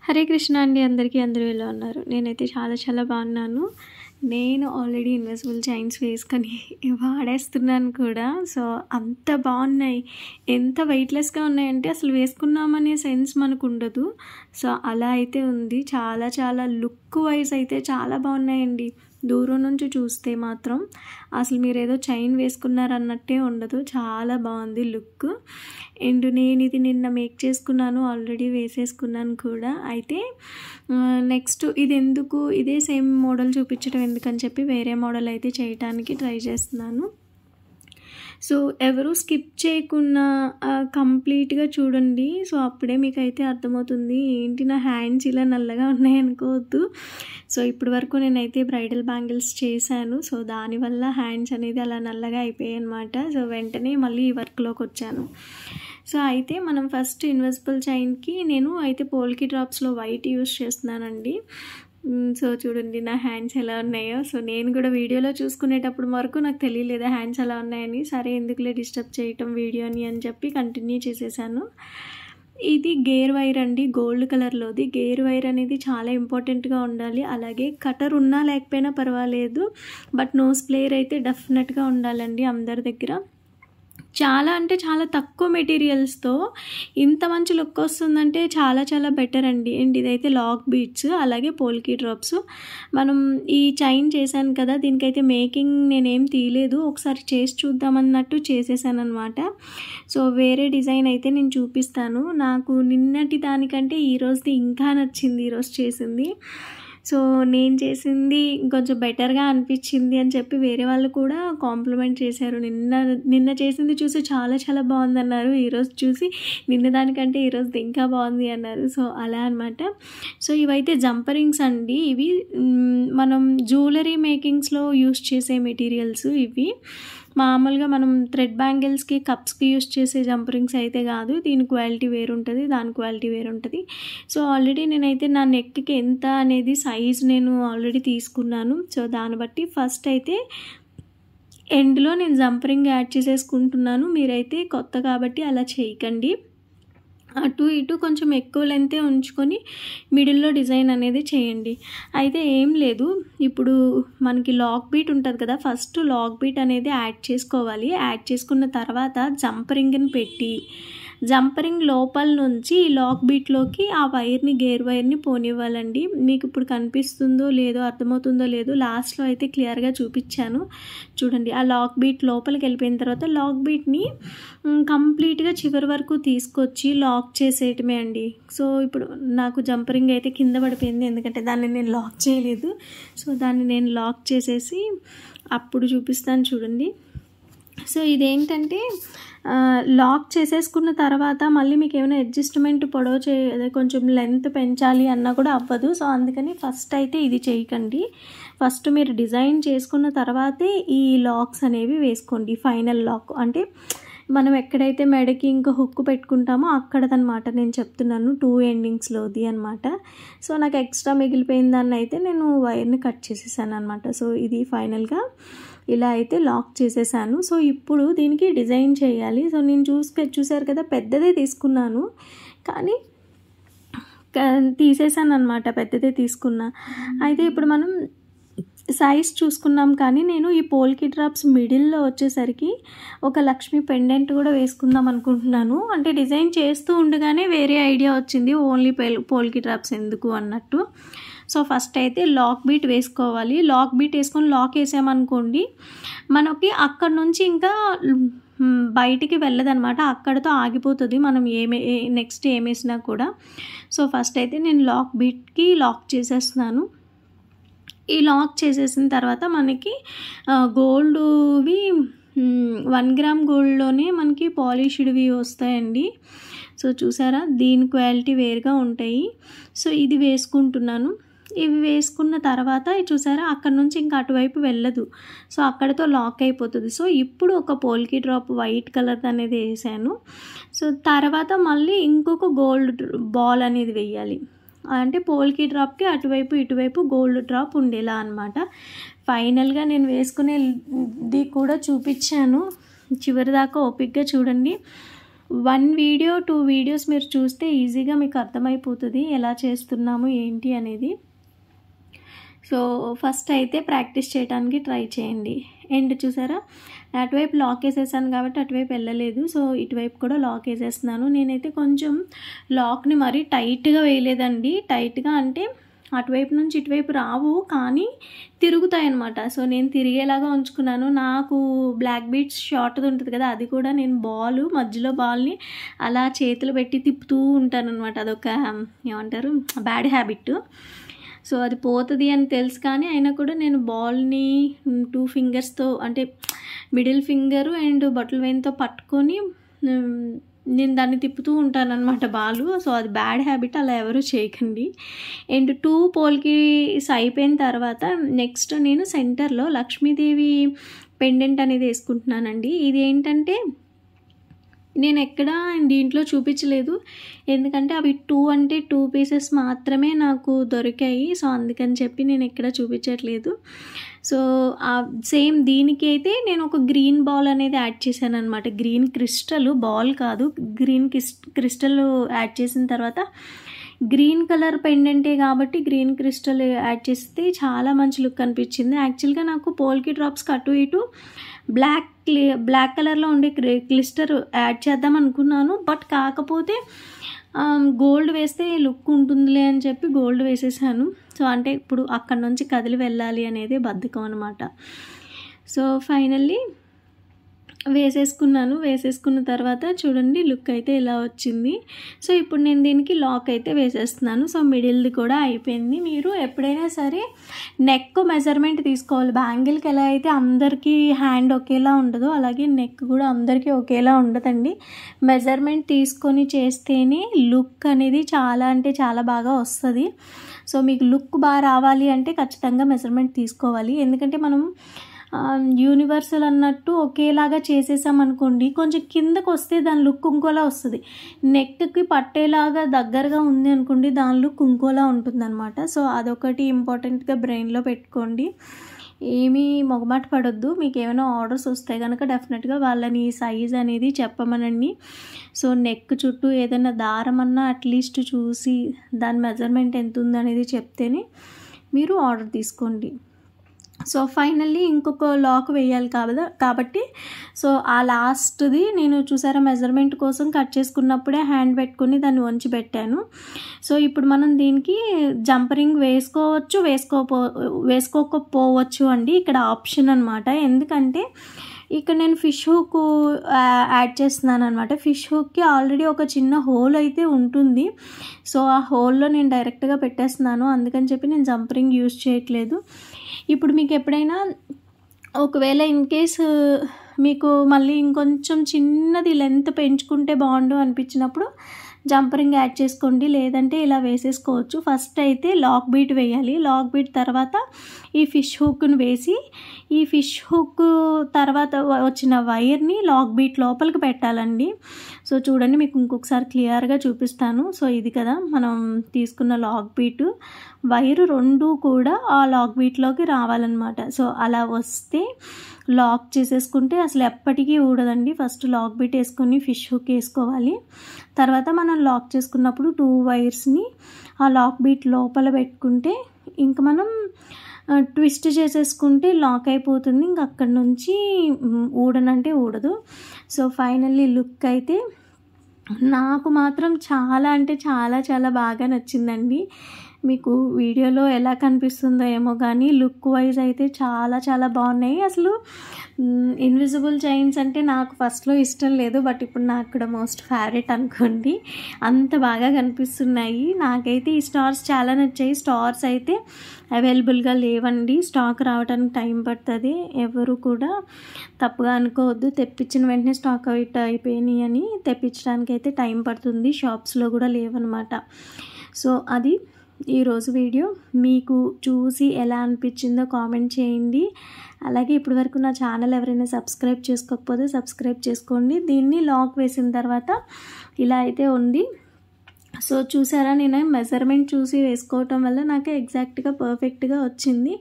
హరే కృష్ణ అండి అందరికీ. అందరూ ఎలా ఉన్నారు? నేనైతే చాలా బాగున్నాను. నేను ఆల్రెడీ ఇన్విజిబుల్ చైన్స్ వేసుకొని వాడేస్తున్నాను కూడా. సో అంత బాగున్నాయి. ఎంత వెయిట్లెస్గా ఉన్నాయంటే అసలు వేసుకున్నామనే సెన్స్ మనకు ఉండదు. సో అలా అయితే ఉంది. చాలా లుక్ వైజ్ అయితే చాలా బాగున్నాయండి. దూరం నుంచి చూస్తే మాత్రం అసలు మీరు ఏదో చైన్ వేసుకున్నారన్నట్టే ఉండదు. చాలా బాగుంది లుక్. అండ్ నేను ఇది నిన్న మేక్ చేసుకున్నాను, ఆల్రెడీ వేసేసుకున్నాను కూడా. అయితే నెక్స్ట్ ఇది ఎందుకు ఇదే సేమ్ మోడల్ చూపించడం ఎందుకని చెప్పి వేరే మోడల్ అయితే చేయడానికి ట్రై చేస్తున్నాను. సో ఎవరు స్కిప్ చేయకుండా కంప్లీట్గా చూడండి. సో అప్పుడే మీకు అయితే అర్థమవుతుంది. ఏంటి నా హ్యాండ్స్ ఇలా నల్లగా ఉన్నాయి అనుకోవద్దు. సో ఇప్పటి వరకు నేనైతే బ్రైడల్ బ్యాంగిల్స్ చేశాను. సో దానివల్ల హ్యాండ్స్ అనేది అలా నల్లగా అయిపోయాయి అనమాట. సో వెంటనే మళ్ళీ ఈ వర్క్లోకి వచ్చాను. సో అయితే మనం ఫస్ట్ ఇన్విజిబుల్ చైన్కి నేను అయితే పోల్కి డ్రాప్స్లో వైట్ యూస్ చేస్తున్నానండి. సో చూడండి నా హ్యాండ్స్ ఎలా ఉన్నాయో. సో నేను కూడా వీడియోలో చూసుకునేటప్పుడు వరకు నాకు తెలియలేదు హ్యాండ్స్ ఎలా ఉన్నాయని. సరే ఎందుకులే డిస్టర్బ్ చేయటం వీడియోని అని చెప్పి కంటిన్యూ చేసేసాను. ఇది గేర్ వైర్ అండి, గోల్డ్ కలర్లోది. గేర్ వైర్ అనేది చాలా ఇంపార్టెంట్గా ఉండాలి. అలాగే కటర్ ఉన్నా లేకపోయినా పర్వాలేదు, బట్ నోస్ ప్లేయర్ అయితే డెఫినెట్గా ఉండాలండి అందరి దగ్గర. చాలా తక్కువ మెటీరియల్స్తో ఇంత మంచి లుక్ వస్తుందంటే చాలా బెటర్ అండి. అండ్ ఇదైతే లాక్ బీడ్స్, అలాగే పోల్కి డ్రాప్స్. మనం ఈ చైన్ చేశాను కదా, దీనికైతే మేకింగ్ నేనేం తీయలేదు, ఒకసారి చేసి చూద్దామన్నట్టు చేసేసాను అనమాట. సో వేరే డిజైన్ అయితే నేను చూపిస్తాను. నాకు నిన్నటి దానికంటే ఈరోజుది ఇంకా నచ్చింది, ఈరోజు చేసింది. సో నేను చేసింది కొంచెం బెటర్గా అనిపించింది అని చెప్పి వేరే వాళ్ళు కూడా కాంప్లిమెంట్ చేశారు. నిన్న చేసింది చూసి చాలా బాగుంది అన్నారు. ఈరోజు చూసి నిన్న దానికంటే ఈరోజు ఇంకా బాగుంది అన్నారు. సో అలా అనమాట. సో ఇవైతే జంపరింగ్స్ అండి. ఇవి మనం జ్యువెలరీ మేకింగ్స్లో యూస్ చేసే మెటీరియల్స్ ఇవి. మామూలుగా మనం థ్రెడ్ బ్యాంగిల్స్కి కప్స్కి యూస్ చేసే జంపరింగ్స్ అయితే కాదు. దీని క్వాలిటీ వేరు ఉంటుంది, దాని క్వాలిటీ వేరు ఉంటుంది. సో ఆల్రెడీ నేనైతే నా నెక్కి ఎంత అనేది సైజ్ నేను ఆల్రెడీ తీసుకున్నాను. సో దాన్ని బట్టి ఫస్ట్ అయితే ఎండ్లో నేను జంపరింగ్ యాడ్ చేసేసుకుంటున్నాను. మీరైతే కొత్త కాబట్టి అలా చేయకండి. అటు ఇటు కొంచెం ఎక్కువ లెంతే ఉంచుకొని మిడిల్లో డిజైన్ అనేది చేయండి. అయితే ఏం లేదు, ఇప్పుడు మనకి లాక్ బీట్ ఉంటుంది కదా, ఫస్ట్ లాక్ బీట్ అనేది యాడ్ చేసుకోవాలి. యాడ్ చేసుకున్న తర్వాత జంపరింగ్ని పెట్టి జంపరింగ్ లోపల నుంచి ఈ లాక్ బీట్లోకి ఆ వైర్ని, గేర్ వైర్ని పోనివ్వాలండి. మీకు ఇప్పుడు కనిపిస్తుందో లేదో, అర్థమవుతుందో లేదో, లాస్ట్లో అయితే క్లియర్గా చూపించాను చూడండి. ఆ లాక్ బీట్ లోపలికి వెళ్ళిపోయిన తర్వాత లాక్ బీట్ని కంప్లీట్గా చివరి వరకు తీసుకొచ్చి లాక్ చేసేయటమే అండి. సో ఇప్పుడు నాకు జంపరింగ్ అయితే కింద పడిపోయింది, ఎందుకంటే దాన్ని నేను లాక్ చేయలేదు. సో దాన్ని నేను లాక్ చేసేసి అప్పుడు చూపిస్తాను చూడండి. సో ఇదేంటంటే లాక్ చేసేసుకున్న తర్వాత మళ్ళీ మీకు ఏమైనా అడ్జస్ట్మెంట్ అదే కొంచెం లెంత్ పెంచాలి అన్నా కూడా అవ్వదు. సో అందుకని ఫస్ట్ అయితే ఇది చేయకండి. ఫస్ట్ మీరు డిజైన్ చేసుకున్న తర్వాతే ఈ లాక్స్ అనేవి వేసుకోండి. ఫైనల్ లాక్ అంటే మనం ఎక్కడైతే మెడకి ఇంకా హుక్ పెట్టుకుంటామో అక్కడదనమాట నేను చెప్తున్నాను, 2 ఎండింగ్స్లోది అనమాట. సో నాకు ఎక్స్ట్రా మిగిలిపోయిన దాన్ని అయితే నేను వైర్ని కట్ చేసేసాను అనమాట. సో ఇది ఫైనల్గా ఇలా అయితే లాక్ చేసేసాను. సో ఇప్పుడు దీనికి డిజైన్ చేయాలి. సో నేను చూసారు కదా, పెద్దదే తీసుకున్నాను కానీ తీసేసాను అనమాట, పెద్దదే తీసుకున్నా. అయితే ఇప్పుడు మనం సైజ్ చూసుకున్నాం, కానీ నేను ఈ పోల్కి డ్రాప్స్ మిడిల్లో వచ్చేసరికి ఒక లక్ష్మీ పెండెంట్ కూడా వేసుకుందాం అనుకుంటున్నాను. అంటే డిజైన్ చేస్తూ ఉండగానే వేరే ఐడియా వచ్చింది, ఓన్లీ పోల్కి డ్రాప్స్ ఎందుకు అన్నట్టు. సో ఫస్ట్ అయితే లాక్ బీట్ వేసుకోవాలి. లాక్ బీట్ వేసుకొని లాక్ వేసామనుకోండి, మనకి అక్కడ నుంచి ఇంకా బయటికి వెళ్ళదనమాట, అక్కడతో ఆగిపోతుంది మనం నెక్స్ట్ ఏమేసినా కూడా. సో ఫస్ట్ అయితే నేను లాక్ బీట్కి లాక్ చేసేస్తున్నాను. ఈ లాక్ చేసేసిన తర్వాత మనకి గోల్డ్వి 1 గ్రామ్ గోల్డ్లోనే మనకి పాలిష్డ్వి వస్తాయండి. సో చూసారా, దీని క్వాలిటీ వేరుగా ఉంటాయి. సో ఇది వేసుకుంటున్నాను. ఇవి వేసుకున్న తర్వాత చూసారా, అక్కడ నుంచి ఇంకా అటువైపు వెళ్ళదు. సో అక్కడతో లాక్ అయిపోతుంది. సో ఇప్పుడు ఒక పోల్కి డ్రాప్ వైట్ కలర్ అనేది వేసాను. సో తర్వాత మళ్ళీ ఇంకొక గోల్డ్ బాల్ అనేది వేయాలి. అంటే పోల్కి డ్రాప్కి అటువైపు ఇటువైపు గోల్డ్ డ్రాప్ ఉండేలా అనమాట. ఫైనల్గా నేను వేసుకునేది కూడా చూపించాను, చివరి దాకా ఓపిక్గా చూడండి. 1 వీడియో 2 వీడియోస్ మీరు చూస్తే ఈజీగా మీకు అర్థమైపోతుంది ఎలా చేస్తున్నాము ఏంటి అనేది. సో ఫస్ట్ అయితే ప్రాక్టీస్ చేయడానికి ట్రై చేయండి. అండ్ చూసారా అటువైపు లాక్ వేసేసాను కాబట్టి అటువైపు వెళ్ళలేదు. సో ఇటువైపు కూడా లాక్ వేసేస్తున్నాను. నేనైతే కొంచెం లాక్ని మరీ టైట్గా వేయలేదండి. టైట్గా అంటే అటువైపు నుంచి ఇటువైపు రావు కానీ తిరుగుతాయి అన్నమాట. సో నేను తిరిగేలాగా ఉంచుకున్నాను. నాకు బ్లాక్ బీడ్స్ షార్ట్ది ఉంటుంది కదా, అది కూడా నేను మధ్యలో బాల్ని అలా చేతులు పెట్టి తిప్పుతూ ఉంటాను అనమాట. అదొక ఏమంటారు బ్యాడ్ హ్యాబిట్. సో అది పోతుంది అని తెలుసు కానీ అయినా కూడా నేను బాల్ని 2 ఫింగర్స్తో అంటే మిడిల్ ఫింగరు అండ్ బొటల్ వేన్తో పట్టుకొని నేను దాన్ని తిప్పుతూ ఉంటాను అనమాట బాలు. సో అది బ్యాడ్ హ్యాబిట్, అలా ఎవరు చేయకండి. అండ్ 2 పోల్కీస్ అయిపోయిన తర్వాత నెక్స్ట్ నేను సెంటర్లో లక్ష్మీదేవి పెండెంట్ అనేది వేసుకుంటున్నానండి. ఇది ఏంటంటే నేను ఎక్కడ దీంట్లో చూపించలేదు, ఎందుకంటే అవి 2 అంటే 2 పీసెస్ మాత్రమే నాకు దొరికాయి. సో అందుకని చెప్పి నేను ఎక్కడ చూపించట్లేదు. సో సేమ్ దీనికి అయితే నేను ఒక గ్రీన్ బాల్ అనేది యాడ్ చేశాను అనమాట. గ్రీన్ క్రిస్టల్, బాల్ కాదు, గ్రీన్ క్రిస్టల్ యాడ్ చేసిన తర్వాత గ్రీన్ కలర్ పెండెంటే కాబట్టి గ్రీన్ క్రిస్టల్ యాడ్ చేస్తే చాలా మంచి లుక్ అనిపించింది. యాక్చువల్గా నాకు పోల్కి డ్రాప్స్కి అటు ఇటు బ్లాక్ కలర్లో ఉండే క్లిస్టర్ యాడ్ చేద్దాం అనుకున్నాను. బట్ కాకపోతే గోల్డ్ వేస్తే లుక్ ఉంటుందిలే అని చెప్పి గోల్డ్ వేసేసాను. సో అంటే ఇప్పుడు అక్కడ నుంచి కదిలి వెళ్ళాలి అనేది బద్ధకం అనమాట. సో ఫైనల్లీ వేసేసుకున్న తర్వాత చూడండి లుక్ అయితే ఇలా వచ్చింది. సో ఇప్పుడు నేను దీనికి లాక్ అయితే వేసేస్తున్నాను. సో మిడిల్ది కూడా అయిపోయింది. మీరు ఎప్పుడైనా సరే నెక్ మెజర్మెంట్ తీసుకోవాలి. బ్యాంగిల్కి ఎలా అయితే అందరికీ హ్యాండ్ ఒకేలా ఉండదు, అలాగే నెక్ కూడా అందరికీ ఒకేలా ఉండదండి. మెజర్మెంట్ తీసుకొని చేస్తేనే లుక్ అనేది చాలా అంటే చాలా బాగా వస్తుంది. సో మీకు లుక్ బాగా రావాలి అంటే ఖచ్చితంగా మెజర్మెంట్ తీసుకోవాలి. ఎందుకంటే మనం యూనివర్సల్ అన్నట్టు ఒకేలాగా చేసేసామనుకోండి, కొంచెం కిందకు వస్తే దాని లుక్ ఇంకోలా వస్తుంది. నెక్కి పట్టేలాగా దగ్గరగా ఉంది అనుకోండి, దాని లుక్ ఇంకోలా ఉంటుందన్నమాట. సో అదొకటి ఇంపార్టెంట్గా బ్రెయిన్లో పెట్టుకోండి. ఏమీ మొగమాట పడొద్దు. మీకు ఏమైనా ఆర్డర్స్ వస్తే కనుక డెఫినెట్గా వాళ్ళని సైజ్ అనేది చెప్పమనండి. సో నెక్ చుట్టూ ఏదైనా దారం అన్నా అట్లీస్ట్ చూసి దాని మెజర్మెంట్ ఎంత ఉందనేది చెప్తేనే మీరు ఆర్డర్ తీసుకోండి. సో ఫైనల్లీ ఇంకొక లాక్ వేయాలి కాబట్టి సో ఆ లాస్ట్ది నేను చూసారా మెజర్మెంట్ కోసం కట్ చేసుకున్నప్పుడే హ్యాండ్ పెట్టుకుని దాన్ని వంచి పెట్టాను. సో ఇప్పుడు మనం దీనికి జంపరింగ్ వేసుకోకపోవచ్చు అండి. ఇక్కడ ఆప్షన్ అనమాట. ఎందుకంటే ఇక్కడ నేను ఫిష్ హుక్ యాడ్ చేస్తున్నాను అనమాట. ఫిష్ హుక్కి ఆల్రెడీ ఒక చిన్న హోల్ అయితే ఉంటుంది. సో ఆ హోల్లో నేను డైరెక్ట్గా పెట్టేస్తున్నాను. అందుకని చెప్పి నేను జంపరింగ్ యూజ్ చేయట్లేదు. ఇప్పుడు మీకు ఎప్పుడైనా ఒకవేళ ఇన్ కేస్ మీకు మళ్ళీ ఇంకొంచెం చిన్నది లెంత్ పెంచుకుంటే బాగుండు అనిపించినప్పుడు జంపరింగ్ యాడ్ చేసుకోండి, లేదంటే ఇలా వేసేసుకోవచ్చు. ఫస్ట్ అయితే లాక్ బీట్ వేయాలి. లాక్ బీట్ తర్వాత ఈ ఫిష్ హుక్ను వేసి ఈ ఫిష్ హుక్ తర్వాత వచ్చిన వైర్ని లాక్ బీట్ లోపలికి పెట్టాలండి. సో చూడండి మీకు ఇంకొకసారి క్లియర్గా చూపిస్తాను. సో ఇది కదా మనం తీసుకున్న లాక్ బీట్, వైరు 2 కూడా ఆ లాక్ బీట్లోకి రావాలన్నమాట. సో అలా వస్తే లాక్ చేసేసుకుంటే అసలు ఎప్పటికీ ఊడదండి. ఫస్ట్ లాక్ బీట్ వేసుకొని ఫిష్ హుక్ వేసుకోవాలి. తర్వాత మనం లాక్ చేసుకున్నప్పుడు 2 వైర్స్ని ఆ లాక్ బీట్ లోపల పెట్టుకుంటే ఇంక మనం ట్విస్ట్ చేసేసుకుంటే లాక్ అయిపోతుంది. ఇంక అక్కడి నుంచి ఊడనంటే ఊడదు. సో ఫైనల్లీ లుక్ అయితే నాకు మాత్రం చాలా అంటే చాలా చాలా బాగా నచ్చిందండి. మీకు వీడియోలో ఎలా కనిపిస్తుందో ఏమో కానీ లుక్ వైజ్ అయితే చాలా చాలా బాగున్నాయి. అసలు ఇన్విజిబుల్ చైన్స్ అంటే నాకు ఫస్ట్లో ఇష్టం లేదు, బట్ ఇప్పుడు నాకు కూడా మోస్ట్ ఫేవరెట్ అనుకోండి. అంత బాగా కనిపిస్తున్నాయి. నాకైతే ఈ స్టార్స్ చాలా నచ్చాయి. స్టార్స్ అయితే అవైలబుల్గా లేవండి, స్టాక్ రావడానికి టైం పడుతుంది. ఎవరు కూడా తప్పుగా అనుకోవద్దు, తెప్పించిన వెంటనే స్టాక్ అవుట్ అయిపోయినాయి అని. తెప్పించడానికి అయితే టైం పడుతుంది, షాప్స్లో కూడా లేవన్నమాట. సో అది ఈరోజు వీడియో. మీకు చూసి ఎలా అనిపించిందో కామెంట్ చేయండి. అలాగే ఇప్పటి వరకు నా ఛానల్ ఎవరైనా సబ్స్క్రైబ్ చేసుకోకపోతే సబ్స్క్రైబ్ చేసుకోండి. దీన్ని లాక్ వేసిన తర్వాత ఇలా అయితే ఉంది. సో చూసారా, నేను మెజర్మెంట్ చూసి వేసుకోవటం వల్ల నాకు ఎగ్జాక్ట్గా పర్ఫెక్ట్గా వచ్చింది.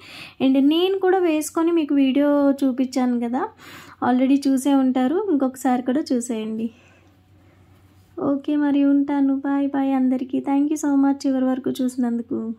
అండ్ నేను కూడా వేసుకొని మీకు వీడియో చూపించాను కదా, ఆల్రెడీ చూసే ఉంటారు, ఇంకొకసారి కూడా చూసేయండి. ఓకే మరి ఉంటాను. బాయ్ బాయ్ అందరికీ. థ్యాంక్ యూ సో మచ్ చివరి వరకు చూసినందుకు.